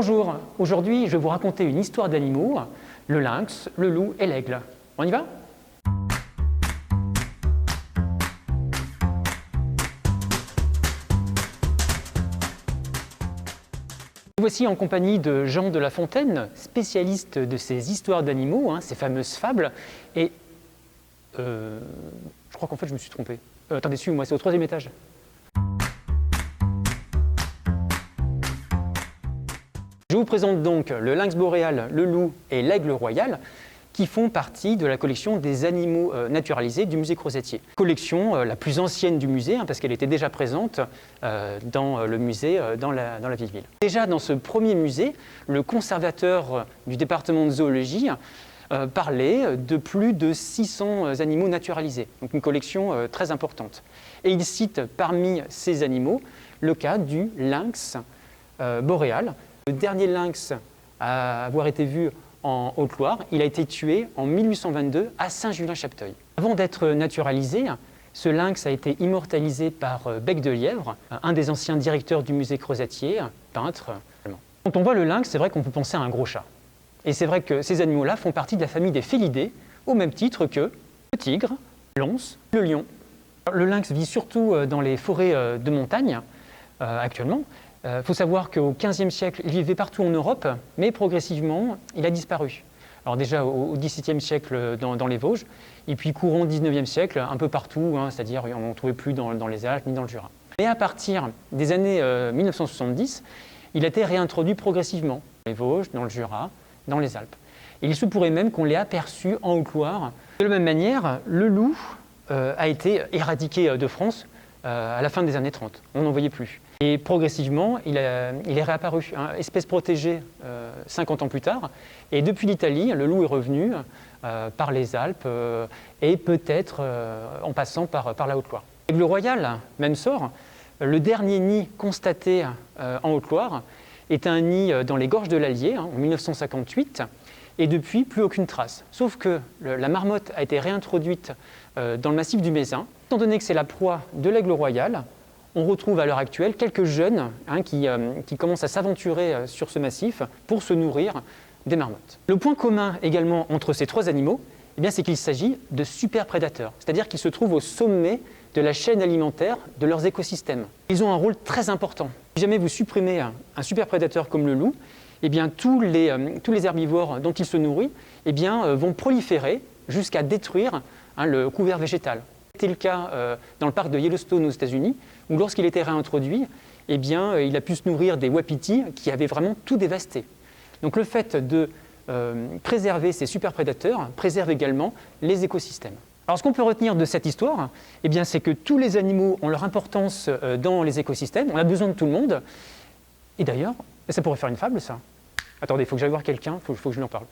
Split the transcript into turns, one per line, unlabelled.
Bonjour, aujourd'hui je vais vous raconter une histoire d'animaux, le lynx, le loup et l'aigle. On y va? Voici en compagnie de Jean de La Fontaine, spécialiste de ces histoires d'animaux, ces fameuses fables. Et je crois qu'en fait je me suis trompé. Attendez, suivez-moi, c'est au 3e étage. Je vous présente donc le lynx boréal, le loup et l'aigle royal qui font partie de la collection des animaux naturalisés du musée Crozetier. Collection la plus ancienne du musée parce qu'elle était déjà présente dans le musée dans la Vieille-Ville. Déjà dans ce premier musée, le conservateur du département de zoologie parlait de plus de 600 animaux naturalisés, donc une collection très importante. Et il cite parmi ces animaux le cas du lynx boréal. Le dernier lynx à avoir été vu en Haute-Loire, il a été tué en 1822 à Saint-Julien-Chapteuil. Avant d'être naturalisé, ce lynx a été immortalisé par Bec de Lièvre, un des anciens directeurs du musée Crozetier, peintre allemand. Quand on voit le lynx, c'est vrai qu'on peut penser à un gros chat. Et c'est vrai que ces animaux-là font partie de la famille des félidés, au même titre que le tigre, l'once, le lion. Le lynx vit surtout dans les forêts de montagne actuellement. Il faut savoir qu'au XVe siècle, il vivait partout en Europe, mais progressivement, il a disparu. Alors déjà au XVIIe siècle dans les Vosges, et puis courant XIXe siècle, un peu partout, c'est-à-dire on n'en trouvait plus dans les Alpes ni dans le Jura. Mais à partir des années 1970, il a été réintroduit progressivement dans les Vosges, dans le Jura, dans les Alpes. Et il se pourrait même qu'on l'ait aperçu en Haute-Loire. De la même manière, le loup a été éradiqué de France à la fin des années 30. On n'en voyait plus. Et progressivement, il est réapparu, espèce protégée 50 ans plus tard. Et depuis l'Italie, le loup est revenu par les Alpes et peut-être en passant par la Haute-Loire. L'aigle royal, même sort. Le dernier nid constaté en Haute-Loire est un nid dans les gorges de l'Allier en 1958. Et depuis, plus aucune trace. Sauf que la marmotte a été réintroduite dans le massif du Mézin. Étant donné que c'est la proie de l'aigle royal, on retrouve à l'heure actuelle quelques jeunes qui commencent à s'aventurer sur ce massif pour se nourrir des marmottes. Le point commun également entre ces trois animaux, c'est qu'il s'agit de super prédateurs, c'est-à-dire qu'ils se trouvent au sommet de la chaîne alimentaire de leurs écosystèmes. Ils ont un rôle très important. Si jamais vous supprimez un super prédateur comme le loup, tous les herbivores dont il se nourrit vont proliférer jusqu'à détruire le couvert végétal. C'était le cas dans le parc de Yellowstone aux États-Unis, où lorsqu'il était réintroduit, il a pu se nourrir des wapitis qui avaient vraiment tout dévasté. Donc le fait de préserver ces super prédateurs préserve également les écosystèmes. Alors ce qu'on peut retenir de cette histoire, c'est que tous les animaux ont leur importance dans les écosystèmes, on a besoin de tout le monde. Et d'ailleurs, ça pourrait faire une fable ça. Attendez, il faut que j'aille voir quelqu'un, il faut que je lui en parle.